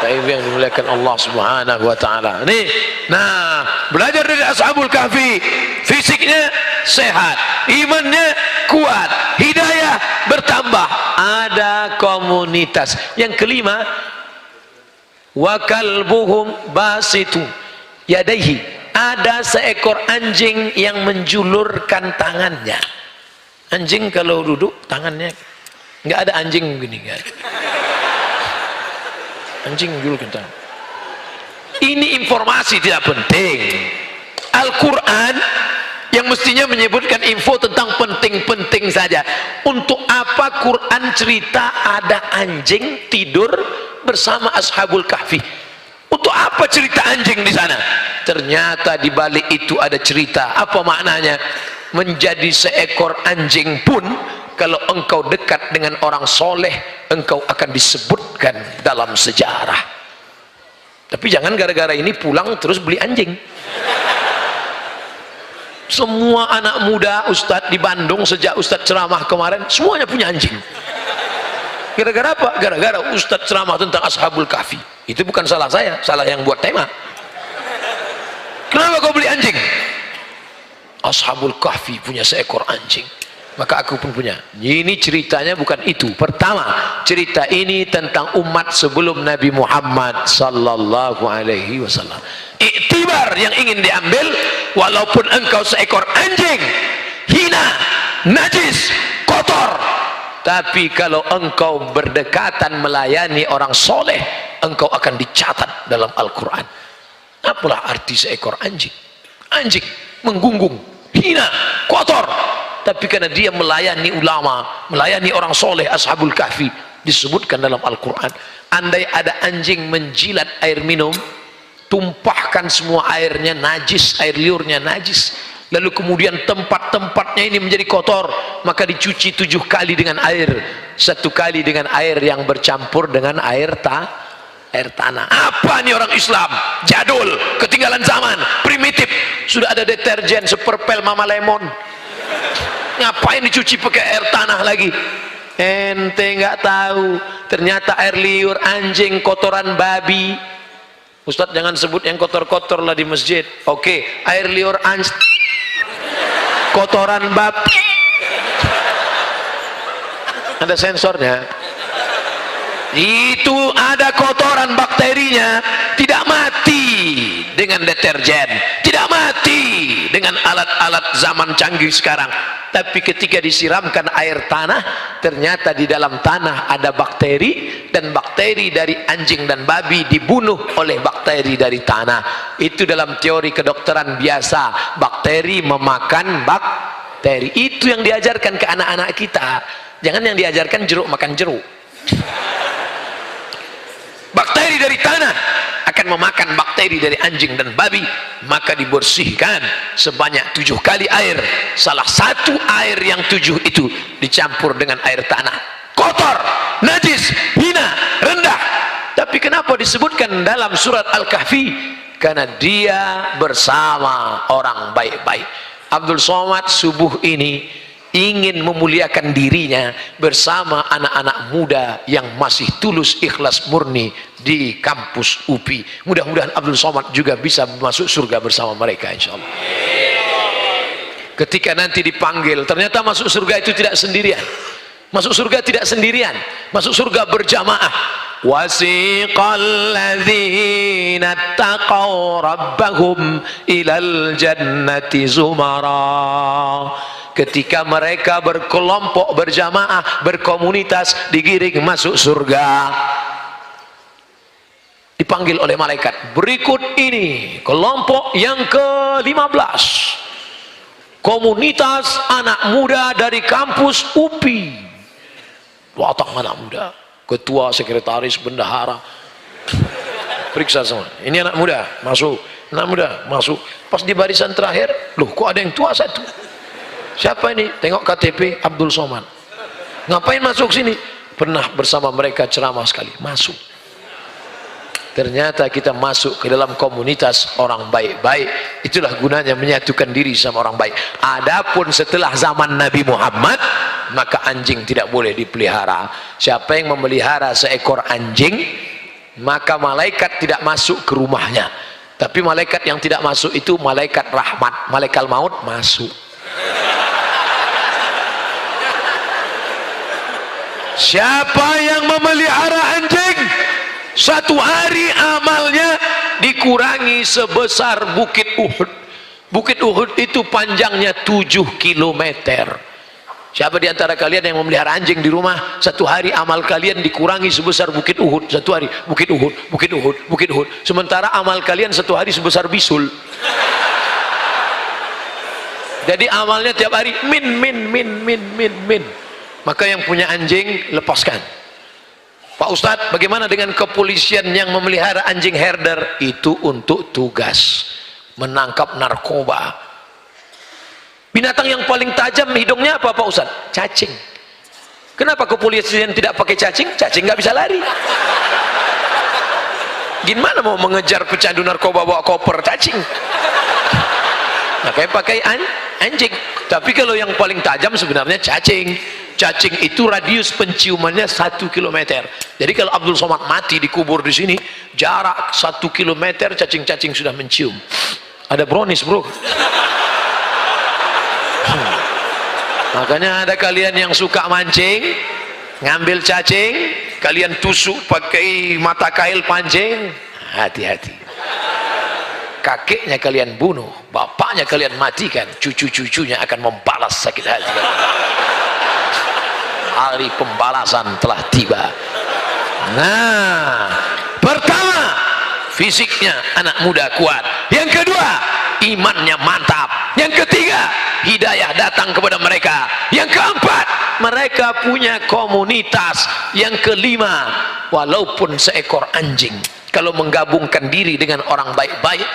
yang dimuliakan Allah Subhanahu wa taala. Nih, nah, belajar dari Ashabul Kahfi, fisiknya sehat, imannya kuat, hidayah bertambah, ada komunitas. Yang kelima, wa kalbuhum basitu yadaihi, ada seekor anjing yang menjulurkan tangannya. Anjing kalau duduk tangannya, nggak ada anjing begini, nggak ada. Anjing menjulurkan tangan. Ini informasi tidak penting. Al-Quran yang mestinya menyebutkan info tentang penting-penting saja. Untuk apa Quran cerita ada anjing tidur bersama Ashabul Kahfi? Untuk apa cerita anjing di sana? Ternyata di balik itu ada cerita. Apa maknanya? Menjadi seekor anjing pun, kalau engkau dekat dengan orang soleh, engkau akan disebutkan dalam sejarah. Tapi jangan gara-gara ini pulang terus beli anjing. Semua anak muda Ustadz di Bandung sejak Ustadz ceramah kemarin semuanya punya anjing. Gara-gara apa? Gara-gara Ustadz ceramah tentang Ashabul Kahfi. Itu bukan salah saya, salah yang buat tema. Kenapa kau beli anjing? Ashabul Kahfi punya seekor anjing, maka aku pun punya. Ini ceritanya bukan itu. Pertama, cerita ini tentang umat sebelum Nabi Muhammad sallallahu alaihi wasallam. Iktibar yang ingin diambil, walaupun engkau seekor anjing, hina, najis, kotor, tapi kalau engkau berdekatan melayani orang soleh, engkau akan dicatat dalam Al-Quran. Apalah arti seekor anjing? Anjing menggunggung, hina, kotor, tapi karena dia melayani ulama, melayani orang soleh, Ashabul Kahfi, disebutkan dalam Al-Quran. Andai ada anjing menjilat air minum, tumpahkan semua airnya najis, air liurnya najis, lalu kemudian tempat-tempatnya ini menjadi kotor, maka dicuci 7 kali dengan air, 1 kali dengan air yang bercampur dengan air tanah. Apa nih orang Islam? Jadul, ketinggalan zaman, primitif. Sudah ada deterjen seperpel Mama Lemon. Ngapain dicuci pakai air tanah lagi? Ente nggak tahu, ternyata air liur anjing, kotoran babi. Ustadz jangan sebut yang kotor-kotor lah di masjid. Oke, air liur anjing, kotoran babi. Ada sensornya. Itu ada kotoran, bakterinya tidak mati dengan deterjen, tidak mati dengan alat-alat zaman canggih sekarang, tapi ketika disiramkan air tanah, ternyata di dalam tanah ada bakteri, dan bakteri dari anjing dan babi dibunuh oleh bakteri dari tanah. Itu dalam teori kedokteran biasa, bakteri memakan bakteri. Itu yang diajarkan ke anak-anak kita. Jangan yang diajarkan jeruk makan jeruk. Bakteri dari tanah akan memakan bakteri dari anjing dan babi, maka dibersihkan sebanyak 7 kali air. Salah satu air yang 7 itu dicampur dengan air tanah. Kotor, najis, hina, rendah. Tapi kenapa disebutkan dalam surat Al-Kahfi? Karena dia bersama orang baik-baik. Abdul Somad subuh ini ingin memuliakan dirinya bersama anak-anak muda yang masih tulus, ikhlas, murni di kampus UPI. Mudah-mudahan Abdul Somad juga bisa masuk surga bersama mereka, insya Allah. Ketika nanti dipanggil, ternyata masuk surga itu tidak sendirian. Masuk surga tidak sendirian, masuk surga berjamaah. Wasiqal ladzina taqaw rabbahum ilal jannati zumara. Ketika mereka berkelompok, berjamaah, berkomunitas, digiring masuk surga, dipanggil oleh malaikat. Berikut ini kelompok yang ke-15, komunitas anak muda dari kampus UPI. Watang anak muda, ketua, sekretaris, bendahara, periksa semua. Ini anak muda masuk, anak muda masuk. Pas di barisan terakhir, loh kok ada yang tua satu? Siapa ini? Tengok KTP Abdul Somad. Ngapain masuk sini? Pernah bersama mereka ceramah sekali. Masuk. Ternyata kita masuk ke dalam komunitas orang baik-baik. Itulah gunanya menyatukan diri sama orang baik. Adapun setelah zaman Nabi Muhammad, maka anjing tidak boleh dipelihara. Siapa yang memelihara seekor anjing, maka malaikat tidak masuk ke rumahnya. Tapi malaikat yang tidak masuk itu malaikat rahmat, malaikat maut masuk. Siapa yang memelihara anjing, satu hari amalnya dikurangi sebesar Bukit Uhud. Bukit Uhud itu panjangnya 7 kilometer. Siapa di antara kalian yang memelihara anjing di rumah, satu hari amal kalian dikurangi sebesar Bukit Uhud. Satu hari Bukit Uhud, Bukit Uhud, Bukit Uhud. Sementara amal kalian satu hari sebesar bisul. Jadi amalnya tiap hari min. Maka yang punya anjing lepaskan. Pak Ustadz, bagaimana dengan kepolisian yang memelihara anjing herder? Itu untuk tugas menangkap narkoba. Binatang yang paling tajam hidungnya apa Pak Ustadz? Cacing. Kenapa kepolisian tidak pakai cacing? Cacing nggak bisa lari. Gimana mau mengejar pecandu narkoba bawa koper cacing? Makanya pakai anjing. Tapi kalau yang paling tajam sebenarnya cacing. Cacing itu radius penciumannya 1 kilometer. Jadi kalau Abdul Somad mati dikubur di sini, jarak 1 kilometer cacing-cacing sudah mencium. Ada brownies bro. Makanya ada kalian yang suka mancing, ngambil cacing, kalian tusuk pakai mata kail pancing, hati-hati. Kakeknya kalian bunuh, bapaknya kalian matikan, cucu-cucunya akan membalas sakit hati. Hari pembalasan telah tiba. Nah, pertama, fisiknya anak muda kuat. Yang kedua, imannya mantap. Yang ketiga, hidayah datang kepada mereka. Yang keempat, mereka punya komunitas. Yang kelima, walaupun seekor anjing, kalau menggabungkan diri dengan orang baik-baik,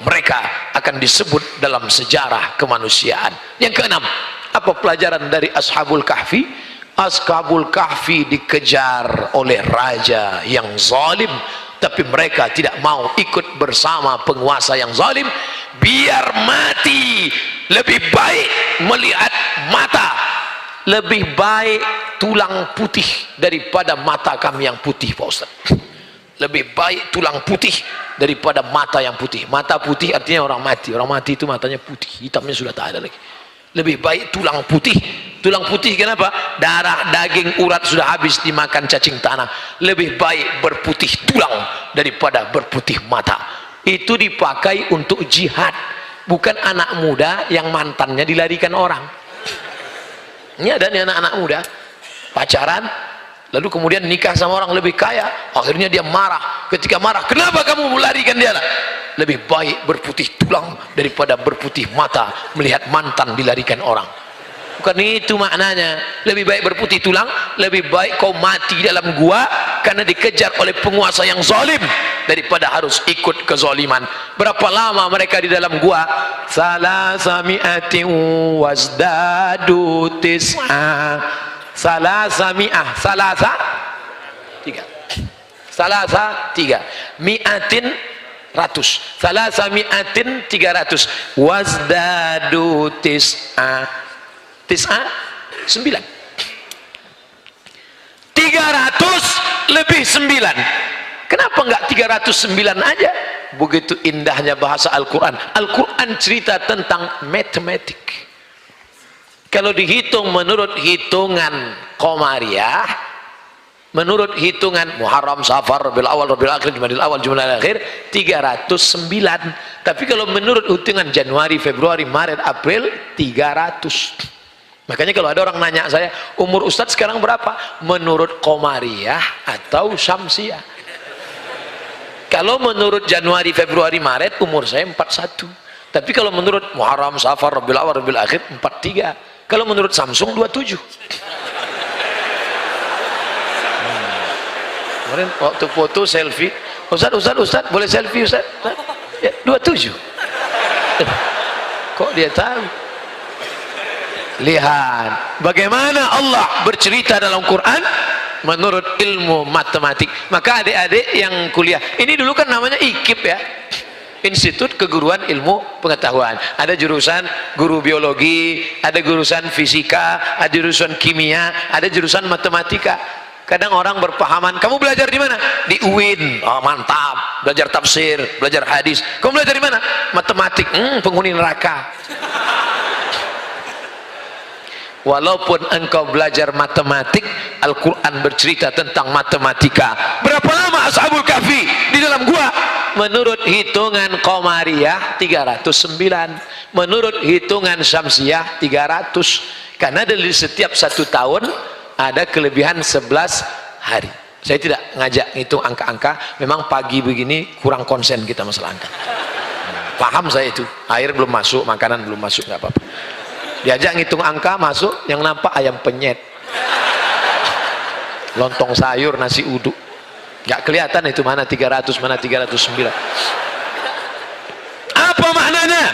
mereka akan disebut dalam sejarah kemanusiaan. Yang keenam, apa pelajaran dari Ashabul Kahfi? Ashabul Kahfi dikejar oleh raja yang zalim, tapi mereka tidak mau ikut bersama penguasa yang zalim. Biar mati, lebih baik melihat mata, lebih baik tulang putih daripada mata kami yang putih Pak Ustaz. Lebih baik tulang putih daripada mata yang putih. Mata putih artinya orang mati. Orang mati itu matanya putih, hitamnya sudah tak ada lagi. Lebih baik tulang putih. Tulang putih kenapa? Darah, daging, urat sudah habis dimakan cacing tanah. Lebih baik berputih tulang daripada berputih mata. Itu dipakai untuk jihad, bukan anak muda yang mantannya dilarikan orang. Ini ada nih anak-anak muda pacaran, lalu kemudian nikah sama orang lebih kaya, akhirnya dia marah. Ketika marah, kenapa kamu melarikan dia? Lebih baik berputih tulang daripada berputih mata melihat mantan dilarikan orang. Bukan itu maknanya. Lebih baik berputih tulang, lebih baik kau mati dalam gua karena dikejar oleh penguasa yang zalim daripada harus ikut kezaliman. Berapa lama mereka di dalam gua? Salasami'atin wasdadu tis'a. Salasami'ah, salasa tiga, mi'atin ratus, salasami'atin 300, wasdadu tis'a 9, 300 lebih 9. Kenapa enggak 309 aja? Begitu indahnya bahasa Al-Quran. Al-Quran cerita tentang matematik. Kalau dihitung menurut hitungan Qamariyah, menurut hitungan Muharram, Safar, Rabiul Awal, Rabiul Akhir, Jumadil Awal, Jumadil Akhir, 309. Tapi kalau menurut hitungan Januari, Februari, Maret, April, 300. Makanya kalau ada orang nanya saya, umur Ustadz sekarang berapa? Menurut Qamariyah atau Syamsiyah? Kalau menurut Januari, Februari, Maret, umur saya 41. Tapi kalau menurut Muharram, Safar, Rabiul Awal, Rabiul Akhir, 43. Kalau menurut Samsung 27. Kemarin waktu foto selfie, Ustadz, boleh selfie Ustadz? Ya, 27. Kok dia tahu? Lihat bagaimana Allah bercerita dalam Quran menurut ilmu matematik. Maka adik-adik yang kuliah, ini dulu kan namanya IKIP ya, Institut Keguruan Ilmu Pengetahuan. Ada jurusan guru biologi, ada jurusan fisika, ada jurusan kimia, ada jurusan matematika. Kadang orang berpahaman, kamu belajar di mana? Di UIN. Oh, mantap. Belajar tafsir, belajar hadis. Kamu belajar di mana? Matematik. Penghuni neraka. Walaupun engkau belajar matematik, Al-Quran bercerita tentang matematika. Berapa lama Ashabul Kahfi di dalam gua? Menurut hitungan Qamariyah 309, menurut hitungan Syamsiyah 300. Karena dari setiap 1 tahun ada kelebihan 11 hari. Saya tidak ngajak ngitung angka-angka, memang pagi begini kurang konsen kita masalah angka. Paham saya itu, air belum masuk, makanan belum masuk, nggak apa-apa. Diajak ngitung angka masuk, yang nampak ayam penyet, lontong sayur, nasi uduk, nggak kelihatan itu mana 300 mana 309. Apa maknanya?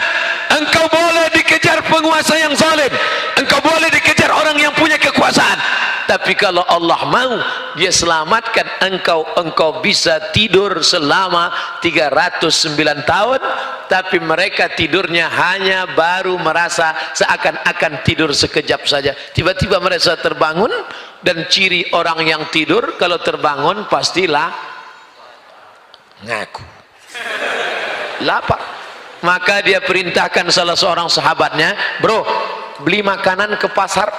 Engkau boleh dikejar penguasa yang zalim, engkau boleh dikejar orang yang punya kekuasaan, tapi kalau Allah mau dia selamatkan engkau, engkau bisa tidur selama 309 tahun, tapi mereka tidurnya hanya baru merasa seakan-akan tidur sekejap saja, tiba-tiba mereka terbangun. Dan ciri orang yang tidur kalau terbangun pastilah ngaku lapar. Maka dia perintahkan salah seorang sahabatnya, bro, beli makanan ke pasar,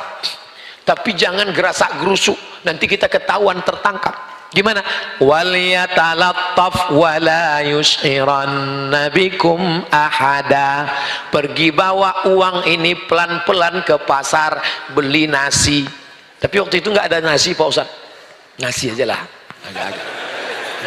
tapi jangan gerasak gerusuk, nanti kita ketahuan tertangkap. Gimana? Waliyatalattaf wala yus'iranna bikum ahada. Pergi bawa uang ini pelan-pelan ke pasar, beli nasi. Tapi waktu itu nggak ada nasi Pak Ustaz, nasi aja lah, agak-agak.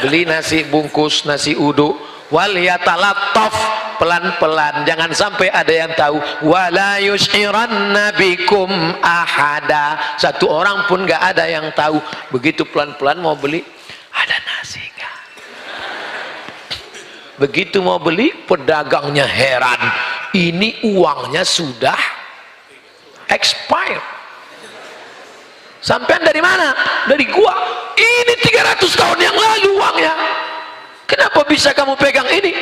Beli nasi bungkus, nasi uduk. Waliyatalattaf, pelan-pelan, jangan sampai ada yang tahu. Wala yus'iranna bikum ahada, satu orang pun nggak ada yang tahu. Begitu pelan-pelan mau beli, ada nasi nggak? Begitu mau beli, pedagangnya heran, ini uangnya sudah expired. Sampean dari mana? Dari gua. Ini 300 tahun yang lalu uangnya. Kenapa bisa kamu pegang ini?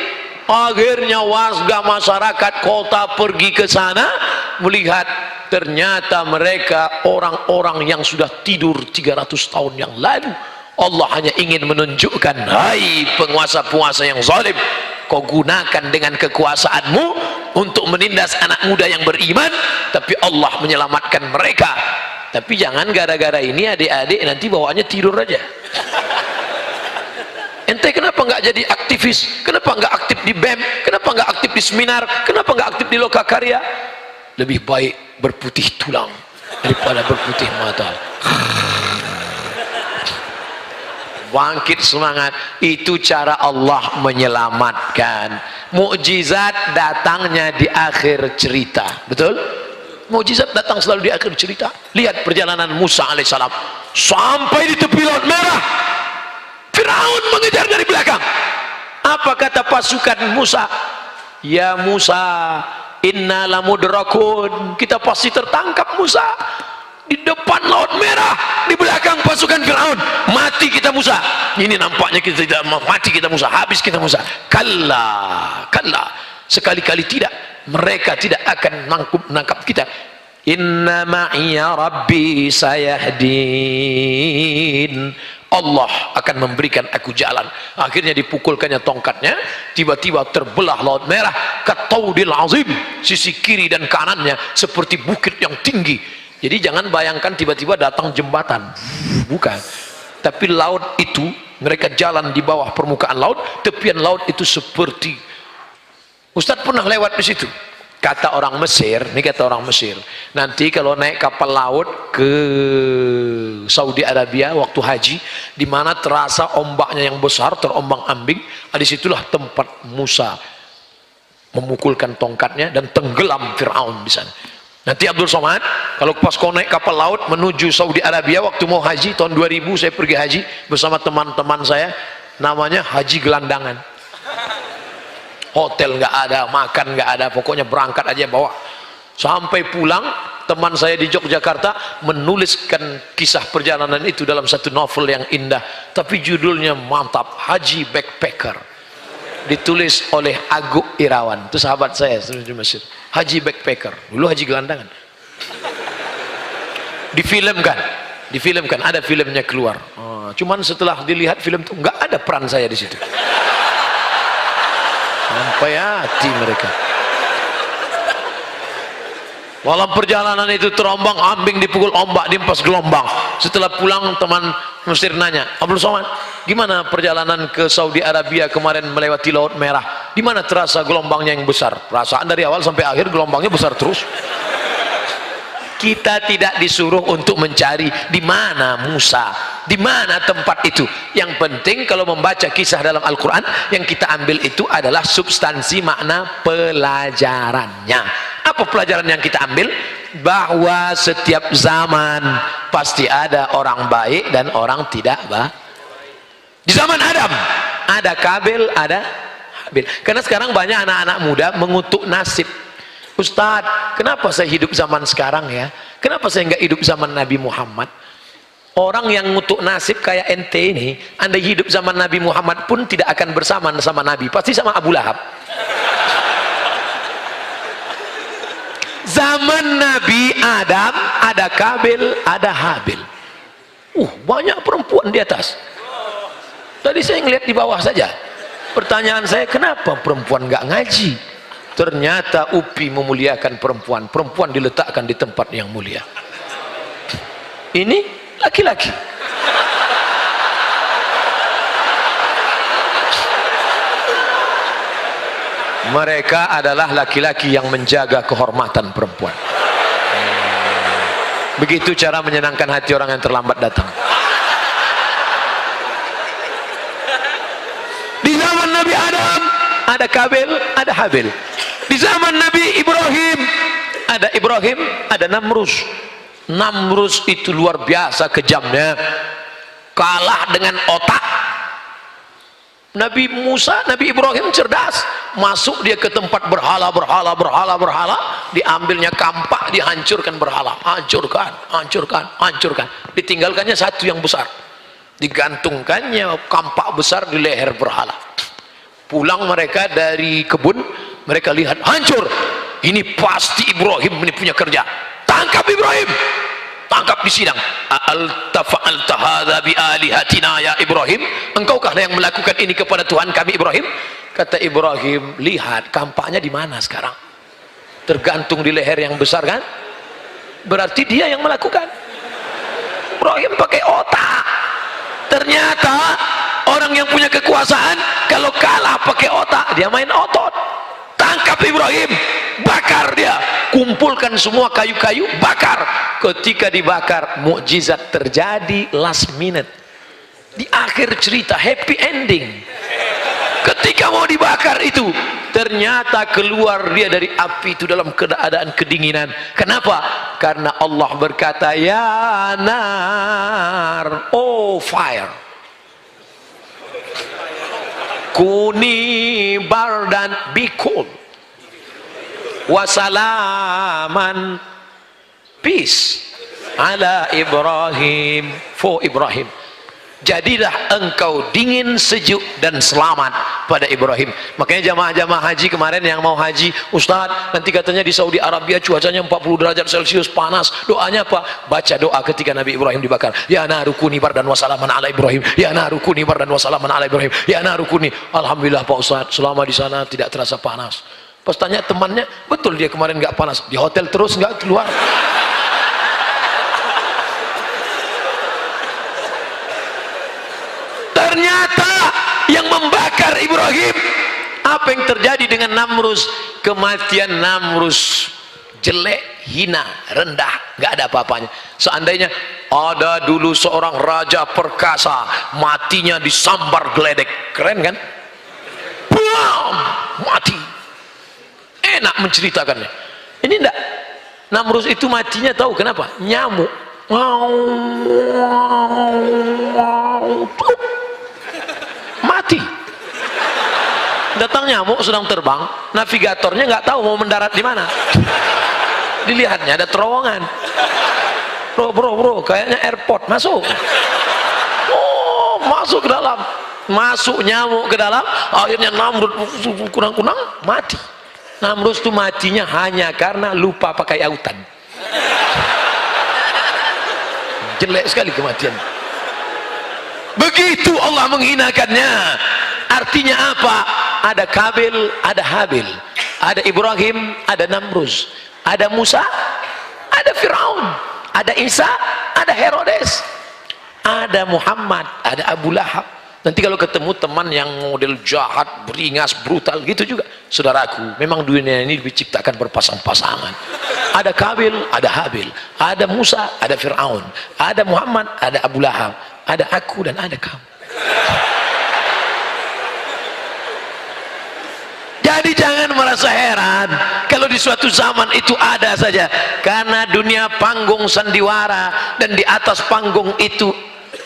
Akhirnya warga masyarakat kota pergi ke sana melihat, ternyata mereka orang-orang yang sudah tidur 300 tahun yang lalu. Allah hanya ingin menunjukkan, hai penguasa-penguasa yang zalim, kau gunakan dengan kekuasaanmu untuk menindas anak muda yang beriman, tapi Allah menyelamatkan mereka. Tapi jangan gara-gara ini adik-adik nanti bawaannya tidur aja. Ente kenapa nggak jadi aktivis? Kenapa nggak aktif di BEM? Kenapa nggak aktif di seminar? Kenapa nggak aktif di Lokakarya? Lebih baik berputih tulang daripada berputih mata. Bangkit semangat, itu cara Allah menyelamatkan. Mukjizat datangnya di akhir cerita, betul? Mukjizat datang selalu di akhir cerita. Lihat perjalanan Musa alaihissalam sampai di tepi Laut Merah. Firaun mengejar dari belakang. Apa kata pasukan Musa? Ya Musa, inna lamudrakun, kita pasti tertangkap Musa. Di depan Laut Merah, di belakang pasukan Firaun. Mati kita Musa. Ini nampaknya kita tidak mati kita Musa, habis kita Musa. Kalla, kalla, sekali-kali tidak. Mereka tidak akan menangkap kita. Inna ma'iya rabbi sayahdin, Allah akan memberikan aku jalan. Akhirnya dipukulkannya tongkatnya, tiba-tiba terbelah Laut Merah kataudil azim, sisi kiri dan kanannya seperti bukit yang tinggi. Jadi jangan bayangkan tiba-tiba datang jembatan, bukan, tapi laut itu, mereka jalan di bawah permukaan laut, tepian laut itu seperti, Ustadz pernah lewat di situ. Kata orang Mesir, ini kata orang Mesir, nanti kalau naik kapal laut ke Saudi Arabia waktu haji, di mana terasa ombaknya yang besar, terombang-ambing, disitulah tempat Musa memukulkan tongkatnya dan tenggelam Fir'aun di sana. Nanti Abdul Somad, kalau pas kau naik kapal laut menuju Saudi Arabia waktu mau haji tahun 2000, saya pergi haji bersama teman-teman saya, namanya Haji Gelandangan. Hotel nggak ada, makan nggak ada, pokoknya berangkat aja bawa. Sampai pulang, teman saya di Yogyakarta menuliskan kisah perjalanan itu dalam satu novel yang indah, tapi judulnya mantap, Haji Backpacker, ditulis oleh Aguk Irawan, itu sahabat saya di Mesir. Haji Backpacker, dulu Haji Gelandangan, difilmkan. difilmkan, ada filmnya keluar. Cuman setelah dilihat film itu nggak ada peran saya di situ. Sampai hati mereka. Walau perjalanan itu terombang ambing, dipukul ombak, diempas gelombang. Setelah pulang teman Mesir nanya, Abdul Somad, gimana perjalanan ke Saudi Arabia kemarin melewati Laut Merah? Di mana terasa gelombangnya yang besar? Perasaan dari awal sampai akhir gelombangnya besar terus. Kita tidak disuruh untuk mencari di mana Musa, di mana tempat itu. Yang penting kalau membaca kisah dalam Al-Quran, yang kita ambil itu adalah substansi makna pelajarannya. Apa pelajaran yang kita ambil? Bahwa setiap zaman pasti ada orang baik dan orang tidak baik. Di zaman Adam ada Kabil, ada Habil. Karena sekarang banyak anak-anak muda mengutuk nasib. Ustadz, kenapa saya hidup zaman sekarang ya? Kenapa saya nggak hidup zaman Nabi Muhammad? Orang yang ngutuk nasib kayak ente ini, anda hidup zaman Nabi Muhammad pun tidak akan bersamaan sama Nabi, pasti sama Abu Lahab. Zaman Nabi Adam ada Kabil, ada Habil. Banyak perempuan di atas. Tadi saya ngeliat di bawah saja. Pertanyaan saya, kenapa perempuan nggak ngaji? Ternyata UPI memuliakan perempuan. Perempuan diletakkan di tempat yang mulia. Ini laki-laki. Mereka adalah laki-laki yang menjaga kehormatan perempuan. Begitu cara menyenangkan hati orang yang terlambat datang. Di zaman Nabi Adam ada Kabil, ada Habil. Di zaman Nabi Ibrahim ada Namrus. Namrus itu luar biasa kejamnya, kalah dengan otak. Nabi Musa, Nabi Ibrahim cerdas, masuk dia ke tempat berhala, diambilnya kampak, dihancurkan berhala, hancurkan, ditinggalkannya satu yang besar, digantungkannya kampak besar di leher berhala. Pulang mereka dari kebun, mereka lihat hancur. Ini pasti Ibrahim ini punya kerja. Tangkap Ibrahim, tangkap di sidang. Al-tafa'alta hadza bi alihatina ya Ibrahim, engkaukah yang melakukan ini kepada Tuhan kami Ibrahim? Kata Ibrahim, lihat kampaknya di mana sekarang, tergantung di leher yang besar kan, berarti dia yang melakukan. Ibrahim pakai otak. Ternyata orang yang punya kekuasaan kalau kalah pakai otak, dia main otot. Tangkap Ibrahim, bakar dia, kumpulkan semua kayu-kayu, bakar. Ketika dibakar, mukjizat terjadi last minute. Di akhir cerita, happy ending. Ketika mau dibakar itu, ternyata keluar dia dari api itu dalam keadaan kedinginan. Kenapa? Karena Allah berkata, ya nar, oh fire, kuni bardan, be cool, wasalaman, peace, ala Ibrahim, for Ibrahim. Jadilah engkau dingin, sejuk dan selamat pada Ibrahim. Makanya jamaah-jamaah haji kemarin yang mau haji, Ustadz nanti katanya di Saudi Arabia cuacanya 40 derajat Celcius panas, doanya apa? Baca doa ketika Nabi Ibrahim dibakar, ya narukuni bardan wasalaman ala Ibrahim, ya narukuni bardan wasalaman ala Ibrahim, ya narukuni. Alhamdulillah Pak Ustadz, selama di sana tidak terasa panas. Pas tanya temannya, betul dia kemarin nggak panas, di hotel terus nggak keluar. Ternyata yang membakar Ibrahim, apa yang terjadi dengan Namrus? Kematian Namrus jelek, hina, rendah, nggak ada apa-apanya. Seandainya ada dulu seorang raja perkasa, matinya disambar geledek, keren kan? Bam, mati. Enak menceritakannya. Ini enggak, Namrus itu matinya tahu kenapa? Nyamuk. Mati. Datang nyamuk sedang terbang, navigatornya nggak tahu mau mendarat di mana. Dilihatnya ada terowongan. Bro, kayaknya airport, masuk. Oh, masuk ke dalam. Masuk nyamuk ke dalam, akhirnya Namrud kunang-kunang mati. Namrud itu matinya hanya karena lupa pakai autan. jelek sekali kematian. Begitu Allah menghinakannya. Artinya apa? Ada Kabil, ada Habil, ada Ibrahim, ada Namruz, ada Musa, ada Firaun, ada Isa, ada Herodes, ada Muhammad, ada Abu Lahab. Nanti kalau ketemu teman yang model jahat, beringas, brutal gitu juga, saudaraku, memang dunia ini diciptakan berpasang-pasangan. Ada Kabil, ada Habil, ada Musa, ada Firaun, ada Muhammad, ada Abu Lahab, ada aku dan ada kamu. Jadi jangan merasa heran kalau di suatu zaman itu ada saja, karena dunia panggung sandiwara, dan di atas panggung itu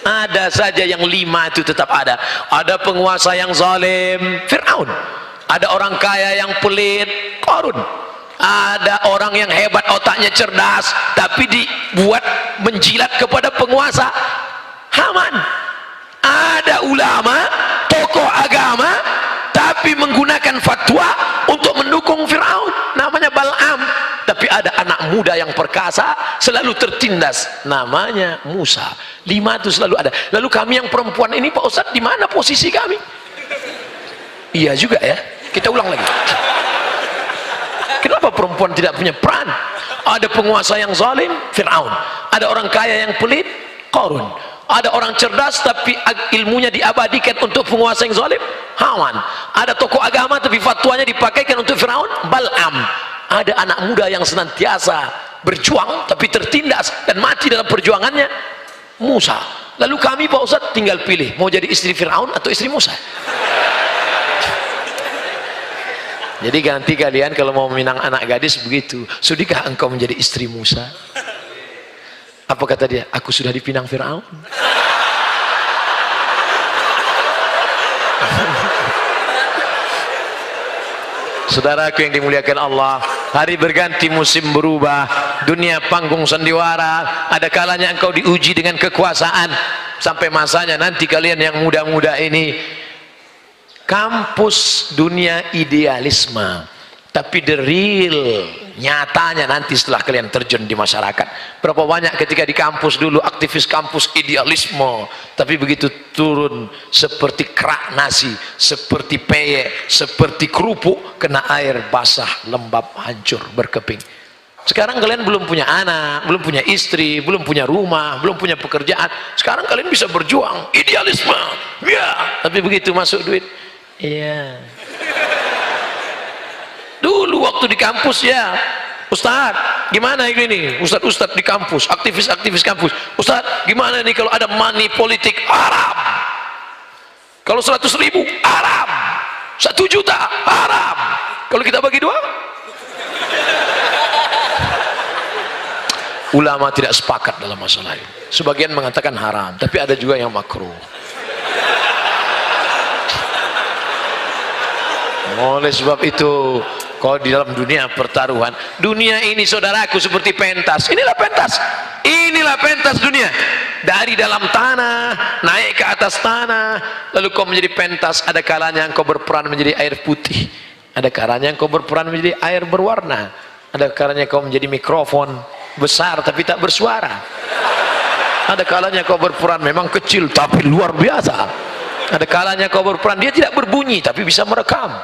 ada saja yang 5 itu tetap ada. Ada penguasa yang zalim, Fir'aun. Ada orang kaya yang pelit, Qarun. Ada orang yang hebat, otaknya cerdas, tapi dibuat menjilat kepada penguasa, Haman. Ada ulama, tokoh agama, tapi menggunakan fatwa untuk mendukung Fir'aun, namanya Bal'am. Tapi ada anak muda yang perkasa, selalu tertindas, namanya Musa. 5 itu selalu ada. Lalu kami yang perempuan ini, Pak Ustadz, di mana posisi kami? Iya juga ya, kita ulang lagi. Kenapa perempuan tidak punya peran? Ada penguasa yang zalim, Fir'aun. Ada orang kaya yang pelit, Qarun. Ada orang cerdas tapi ilmunya diabadikan untuk penguasa yang zalim, Haman. Ada tokoh agama tapi fatwanya dipakaikan untuk Firaun, Bal'am. Ada anak muda yang senantiasa berjuang tapi tertindas dan mati dalam perjuangannya, Musa. Lalu kami, Pak Ustadz, tinggal pilih mau jadi istri Firaun atau istri Musa. Jadi ganti kalian kalau mau meminang anak gadis begitu, sudikah engkau menjadi istri Musa? Apa kata dia? Aku sudah dipinang Firaun. Saudaraku yang dimuliakan Allah, hari berganti, musim berubah, dunia panggung sandiwara. Ada kalanya engkau diuji dengan kekuasaan, sampai masanya nanti kalian yang muda-muda ini, kampus dunia idealisme, tapi the real nyatanya nanti setelah kalian terjun di masyarakat, berapa banyak ketika di kampus dulu aktivis kampus idealisme, tapi begitu turun seperti kerak nasi, seperti peyek, seperti kerupuk kena air basah, lembab, hancur, berkeping. Sekarang kalian belum punya anak, belum punya istri, belum punya rumah, belum punya pekerjaan. Sekarang kalian bisa berjuang idealisme, ya, tapi begitu masuk duit, iya. Dulu waktu di kampus, ya Ustadz, gimana ini Ustadz di kampus, aktivis kampus, Ustadz gimana nih kalau ada money politik, haram. Kalau 100.000 haram, 1 juta haram. Kalau kita bagi 2, ulama tidak sepakat dalam masalah ini. Sebagian mengatakan haram, tapi ada juga yang makruh. Oleh sebab itu, kalau di dalam dunia pertaruhan, dunia ini saudaraku seperti pentas. Inilah pentas dunia. Dari dalam tanah naik ke atas tanah, lalu kau menjadi pentas. Ada kalanya engkau berperan menjadi air putih, ada kalanya engkau berperan menjadi air berwarna, ada kalanya kau menjadi mikrofon besar tapi tak bersuara, ada kalanya kau berperan memang kecil tapi luar biasa, ada kalanya kau berperan dia tidak berbunyi tapi bisa merekam.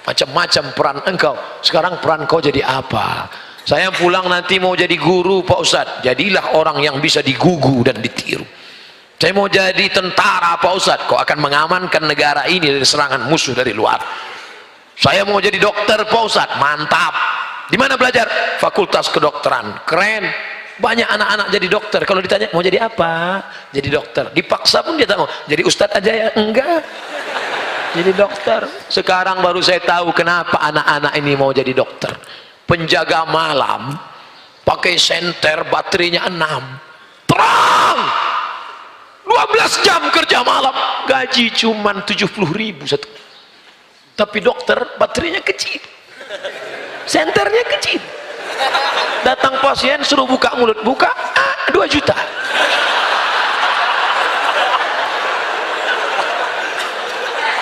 Macam-macam peran engkau. Sekarang peran kau jadi apa? Saya pulang nanti mau jadi guru, Pak Ustadz, jadilah orang yang bisa digugu dan ditiru. Saya mau jadi tentara, Pak Ustadz, kau akan mengamankan negara ini dari serangan musuh dari luar. Saya mau jadi dokter, Pak Ustadz, mantap. Di mana belajar? Fakultas Kedokteran, keren. Banyak anak-anak jadi dokter. Kalau ditanya mau jadi apa? Jadi dokter. Dipaksa pun dia tak mau. Jadi Ustadz aja ya? Enggak. Jadi dokter. Sekarang baru saya tahu kenapa anak-anak ini mau jadi dokter. Penjaga malam, pakai senter, baterainya 6, terang, 12 jam kerja malam, gaji cuman 70.000 satu. Tapi dokter baterainya kecil, senternya kecil. Datang pasien suruh buka mulut, buka 2 juta.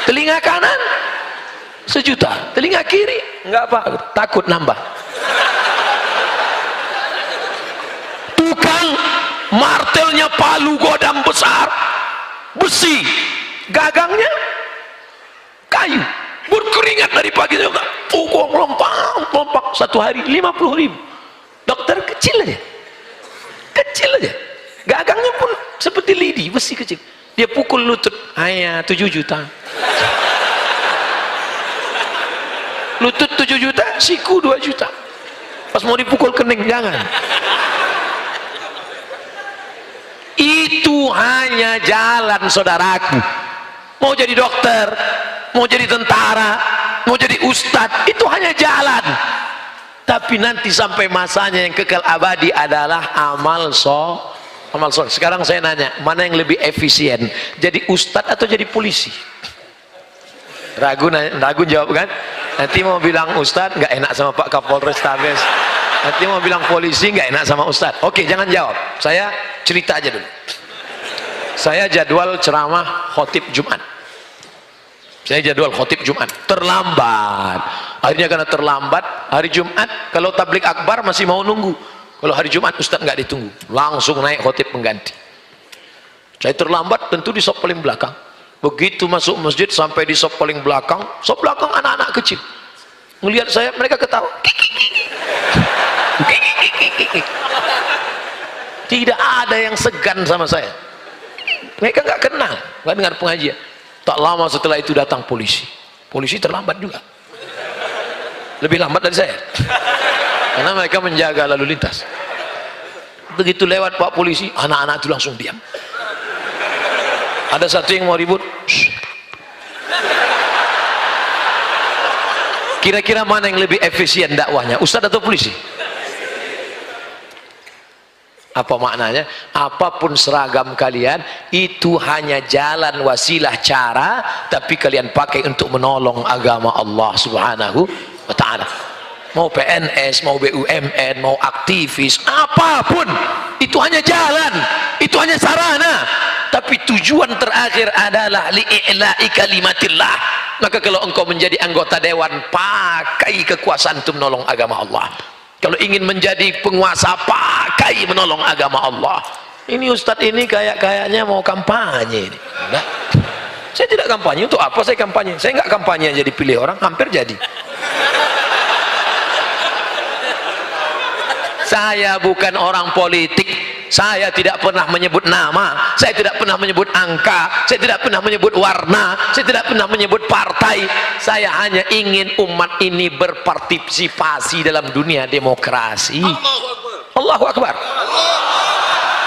Telinga kanan 1 juta, telinga kiri enggak apa, takut nambah. Tukang martelnya palu godam besar, besi, gagangnya kayu, berkeringat dari pagi sampai pukul melompat, satu hari 50.000. Dokter kecil aja, gagangnya pun seperti lidi, besi kecil. Dia pukul lutut, hanya 7 juta. Lutut 7 juta, siku 2 juta. Pas mau dipukul kening, jangan. Itu hanya jalan, saudaraku. Mau jadi dokter, mau jadi tentara, mau jadi ustadz, itu hanya jalan. Tapi nanti sampai masanya yang kekal abadi adalah amal soleh. Sekarang saya nanya, mana yang lebih efisien, jadi ustadz atau jadi polisi? Ragu jawab kan? Nanti mau bilang ustadz nggak enak sama Pak Kapolres Tabes, nanti mau bilang polisi nggak enak sama ustadz. Oke, jangan jawab, saya cerita aja dulu. Saya jadwal ceramah khotib Jumat, terlambat. Akhirnya karena terlambat, hari Jumat kalau tablik akbar masih mau nunggu, kalau hari Jumat ustadz nggak ditunggu, langsung naik khotib pengganti. Saya terlambat, tentu di sop paling belakang. Begitu masuk masjid sampai di sop paling belakang, anak-anak kecil melihat saya, mereka ketawa. Tidak ada yang segan sama saya. Mereka nggak kenal, nggak dengar pengajian. Tak lama setelah itu datang polisi terlambat juga, lebih lambat dari saya, karena mereka menjaga lalu lintas. Begitu lewat Pak polisi, anak-anak itu langsung diam. Ada satu yang mau ribut. Kira-kira mana yang lebih efisien dakwahnya, ustadz atau polisi? Apa maknanya? Apapun seragam kalian, itu hanya jalan, wasilah, cara, tapi kalian pakai untuk menolong agama Allah subhanahu wa ta'ala. Mau PNS, mau BUMN, mau aktivis, apapun, itu hanya jalan, itu hanya sarana, tapi tujuan terakhir adalah li'i'la'i kalimatillah. Maka kalau engkau menjadi anggota dewan, pakai kekuasaan untuk menolong agama Allah. Kalau ingin menjadi penguasa, pakai menolong agama Allah. Ini ustadz ini kayaknya mau kampanye ini. Enggak. Saya tidak kampanye. Untuk apa saya kampanye? Saya enggak kampanye jadi pilih orang, hampir jadi. Saya bukan orang politik. Saya tidak pernah menyebut nama, saya tidak pernah menyebut angka, saya tidak pernah menyebut warna, saya tidak pernah menyebut partai. Saya hanya ingin umat ini berpartisipasi dalam dunia demokrasi. Allahu Akbar.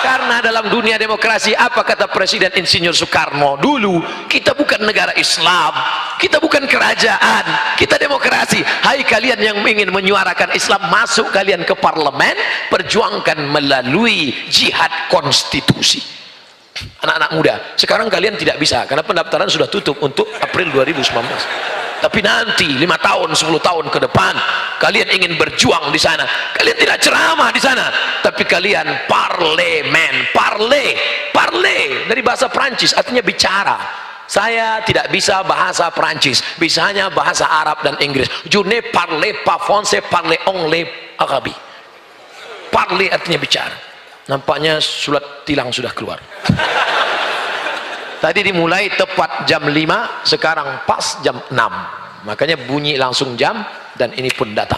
Karena dalam dunia demokrasi, apa kata Presiden Insinyur Soekarno dulu, kita bukan negara Islam, kita bukan kerajaan, kita demokrasi. Hai kalian yang ingin menyuarakan Islam, masuk kalian ke parlemen, perjuangkan melalui jihad konstitusi. Anak-anak muda, sekarang kalian tidak bisa karena pendaftaran sudah tutup untuk April 2019. Tapi nanti 5 tahun, 10 tahun ke depan, kalian ingin berjuang di sana. Kalian tidak ceramah di sana, tapi kalian parlemen, parler dari bahasa Prancis, artinya bicara. Saya tidak bisa bahasa Prancis, bisanya bahasa Arab dan Inggris. Je ne parle pas français, parle anglais, arabe. Parler artinya bicara. Nampaknya surat tilang sudah keluar. Tadi dimulai tepat jam 5, sekarang pas jam 6. Makanya bunyi langsung jam, dan ini pun datang.